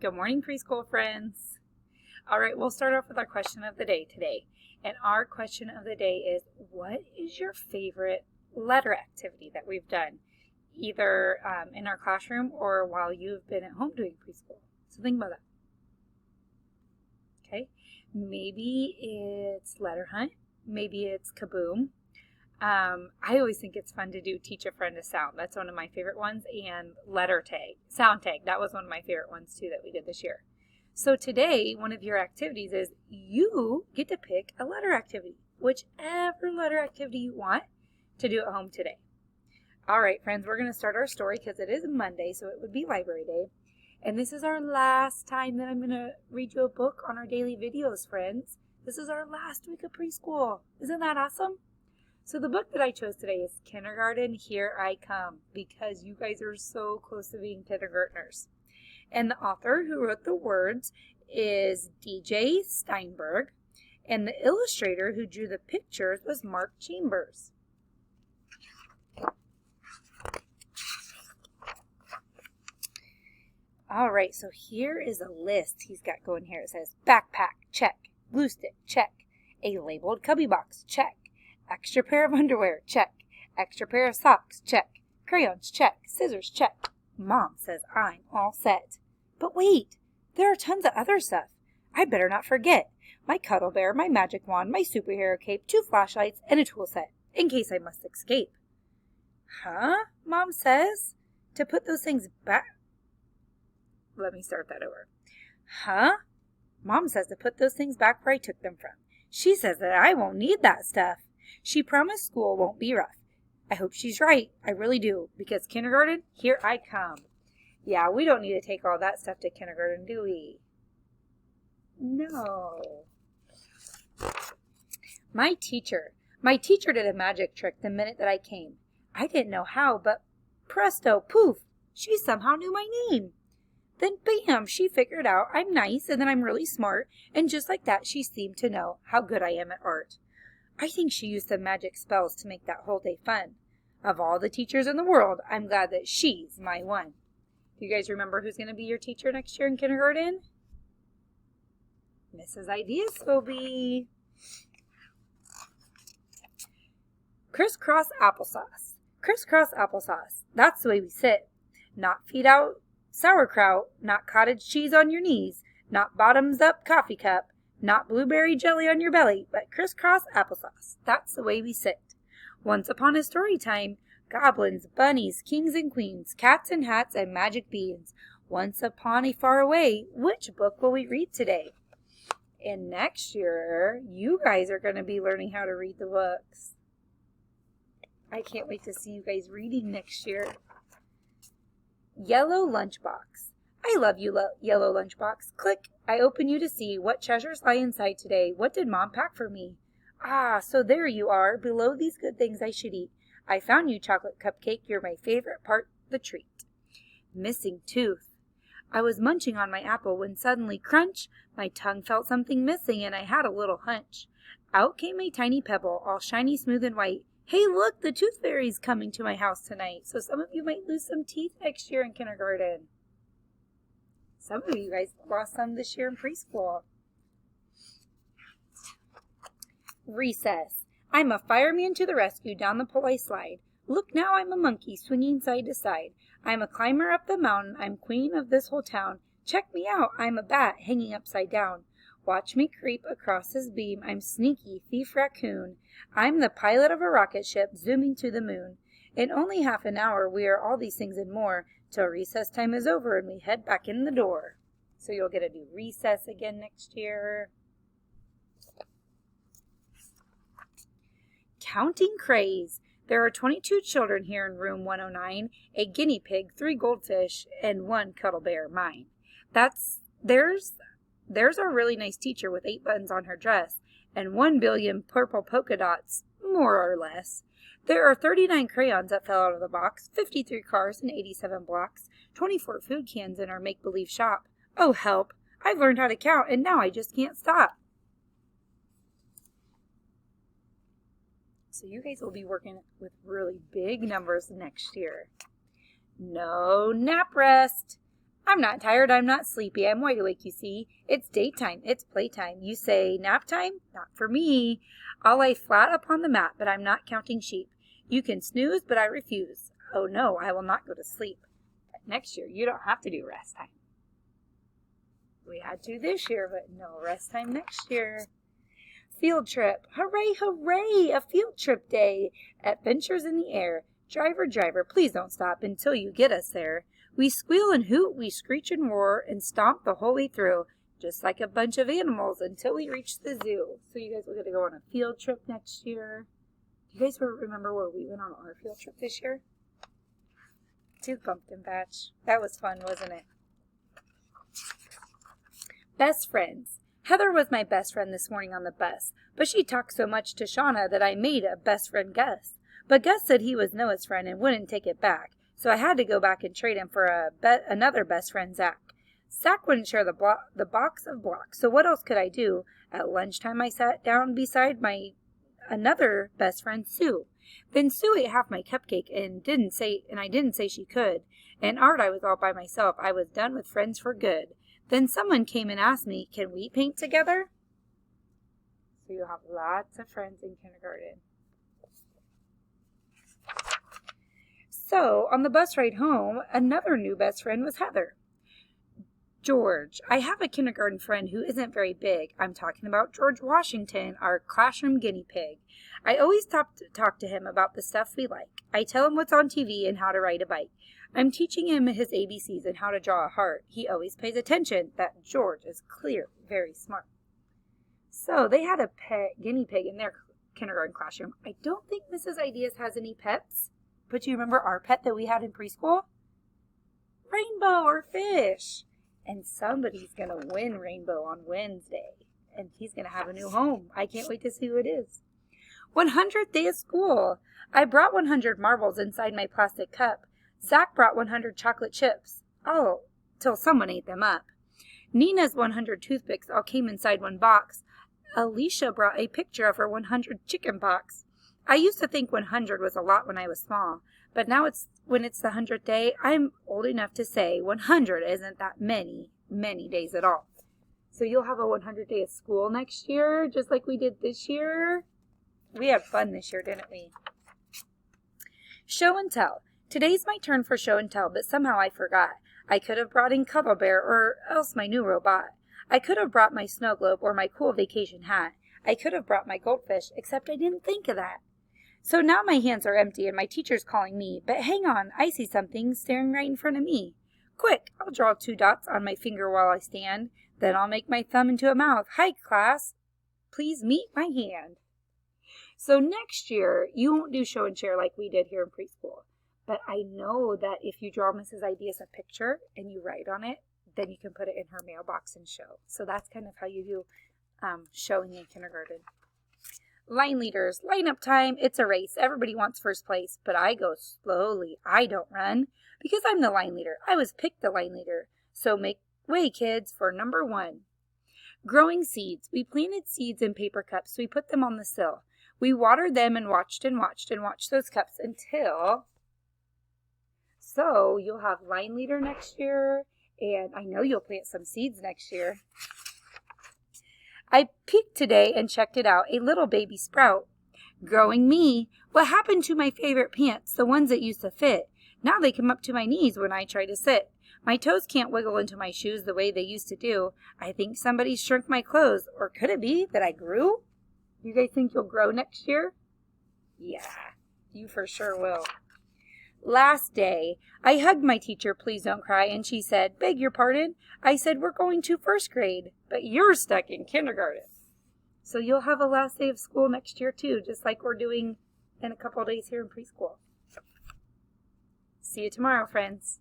Good morning, preschool friends. All right, we'll start off with our question of the day today. And our question of the day is, what is your favorite letter activity that we've done, either in our classroom or while you've been at home doing preschool? So think about that. Okay, maybe it's letter hunt. Maybe it's kaboom. I always think it's fun to do teach a friend a sound. That's one of my favorite ones. And letter tag, sound tag. That was one of my favorite ones too that we did this year. So today, one of your activities is you get to pick a letter activity, whichever letter activity you want to do at home today. All right, friends, we're going to start our story because it is Monday, so it would be library day. And this is our last time that I'm going to read you a book on our daily videos, friends. This is our last week of preschool. Isn't that awesome? So the book that I chose today is Kindergarten, Here I Come, because you guys are so close to being kindergartners. And the author who wrote the words is DJ Steinberg, and the illustrator who drew the pictures was Mark Chambers. All right, so here is a list he's got going here. It says backpack, check, glue stick, check, a labeled cubby box, check, extra pair of underwear, check, extra pair of socks, check, crayons, check, scissors, check. Mom says I'm all set. But wait, there are tons of other stuff. I better not forget. My cuddle bear, my magic wand, my superhero cape, 2 flashlights, and a tool set, in case I must escape. Huh? Mom says to put those things back. Let me start that over. Huh? Mom says to put those things back where I took them from. She says that I won't need that stuff. She promised school won't be rough. I hope she's right. I really do. Because kindergarten, here I come. Yeah, we don't need to take all that stuff to kindergarten, do we? No. My teacher did a magic trick the minute that I came. I didn't know how, but presto, poof, she somehow knew my name. Then bam, she figured out I'm nice and that I'm really smart, and just like that, she seemed to know how good I am at art. I think she used some magic spells to make that whole day fun. Of all the teachers in the world, I'm glad that she's my one. Do you guys remember who's going to be your teacher next year in kindergarten? Mrs. Ideas will be crisscross applesauce. Crisscross applesauce. That's the way we sit. Not feet out sauerkraut, not cottage cheese on your knees, not bottoms up coffee cup, not blueberry jelly on your belly, but crisscross applesauce. That's the way we sit. Once upon a story time, goblins, bunnies, kings and queens, cats and hats, and magic beans. Once upon a far away, which book will we read today? And next year, you guys are going to be learning how to read the books. I can't wait to see you guys reading next year. Yellow lunchbox. I love you, yellow lunchbox. Click. I open you to see what treasures lie inside today. What did Mom pack for me? Ah, so there you are, below these good things I should eat. I found you, chocolate cupcake. You're my favorite part, the treat. Missing tooth. I was munching on my apple when suddenly, crunch, my tongue felt something missing and I had a little hunch. Out came a tiny pebble, all shiny, smooth, and white. Hey, look, the tooth fairy's coming to my house tonight. So some of you might lose some teeth next year in kindergarten. Some of you guys lost some this year in preschool. Recess. I'm a fireman to the rescue, down the pole I slide. Look now, I'm a monkey swinging side to side. I'm a climber up the mountain, I'm queen of this whole town. Check me out, I'm a bat hanging upside down. Watch me creep across this beam, I'm sneaky thief raccoon. I'm the pilot of a rocket ship zooming to the moon. In only half an hour we are all these things and more, till recess time is over and we head back in the door. So you'll get to do recess again next year. Counting craze. There are 22 children here in room 109, a guinea pig, 3 goldfish, and 1 cuddle bear, mine. There's our really nice teacher with 8 buttons on her dress, and 1 billion purple polka dots, more or less. There are 39 crayons that fell out of the box, 53 cars and 87 blocks, 24 food cans in our make-believe shop. Oh, help! I've learned how to count, and now I just can't stop. So you guys will be working with really big numbers next year. No nap rest. I'm not tired, I'm not sleepy, I'm wide awake, you see. It's daytime, it's playtime. You say, nap time? Not for me. I'll lay flat upon the mat, but I'm not counting sheep. You can snooze, but I refuse. Oh no, I will not go to sleep. But next year, you don't have to do rest time. We had to this year, but no rest time next year. Field trip. Hooray, hooray, a field trip day. Adventures in the air. Driver, driver, please don't stop until you get us there. We squeal and hoot, we screech and roar, and stomp the whole way through, just like a bunch of animals until we reach the zoo. So you guys are going to go on a field trip next year. Do you guys remember where we went on our field trip this year? To Pumpkin Patch. That was fun, wasn't it? Best friends. Heather was my best friend this morning on the bus, but she talked so much to Shauna that I made a best friend Gus. But Gus said he was Noah's friend and wouldn't take it back, so I had to go back and trade him for another best friend, Zach. Zach wouldn't share the box of blocks, so what else could I do? At lunchtime I sat down beside my another best friend, Sue. Then Sue ate half my cupcake and I didn't say she could. In art I was all by myself. I was done with friends for good. Then someone came and asked me, can we paint together? So you'll have lots of friends in kindergarten. So on the bus ride home, another new best friend was Heather. George. I have a kindergarten friend who isn't very big. I'm talking about George Washington, our classroom guinea pig. I always talk to him about the stuff we like. I tell him what's on TV and how to ride a bike. I'm teaching him his ABCs and how to draw a heart. He always pays attention. That George is clearly very smart. So they had a pet guinea pig in their kindergarten classroom. I don't think Mrs. Ideas has any pets. But do you remember our pet that we had in preschool? Rainbow or Fish. And somebody's going to win Rainbow on Wednesday. And he's going to have a new home. I can't wait to see who it is. 100th day of school. I brought 100 marbles inside my plastic cup. Zach brought 100 chocolate chips. Oh, till someone ate them up. Nina's 100 toothpicks all came inside one box. Alicia brought a picture of her 100 chicken pox. I used to think 100 was a lot when I was small, but now when it's the 100th day, I'm old enough to say 100 isn't that many days at all. So you'll have a 100th day of school next year, just like we did this year. We had fun this year, didn't we? Show and tell. Today's my turn for show and tell, but somehow I forgot. I could have brought in Cuddle Bear or else my new robot. I could have brought my snow globe or my cool vacation hat. I could have brought my goldfish, except I didn't think of that. So now my hands are empty and my teacher's calling me. But hang on, I see something staring right in front of me. Quick, I'll draw 2 dots on my finger while I stand. Then I'll make my thumb into a mouth. Hi, class. Please meet my hand. So next year, you won't do show and share like we did here in preschool. But I know that if you draw Mrs. Ideas a picture and you write on it, then you can put it in her mailbox and show. So that's kind of how you do showing in kindergarten. Line leaders, line up time. It's a race. Everybody wants first place, but I go slowly. I don't run because I'm the line leader. I was picked the line leader. So make way, kids, for number 1. Growing seeds. We planted seeds in paper cups. We put them on the sill. We watered them and watched those cups until... So you'll have line leader next year, and I know you'll plant some seeds next year. I peeked today and checked it out, a little baby sprout. Growing me. What happened to my favorite pants, the ones that used to fit? Now they come up to my knees when I try to sit. My toes can't wiggle into my shoes the way they used to do. I think somebody shrunk my clothes, or could it be that I grew? You guys think you'll grow next year? Yeah, you for sure will. Last day, I hugged my teacher, please don't cry, and she said, beg your pardon? I said, we're going to first grade, but you're stuck in kindergarten. So you'll have a last day of school next year too, just like we're doing in a couple days here in preschool. See you tomorrow, friends.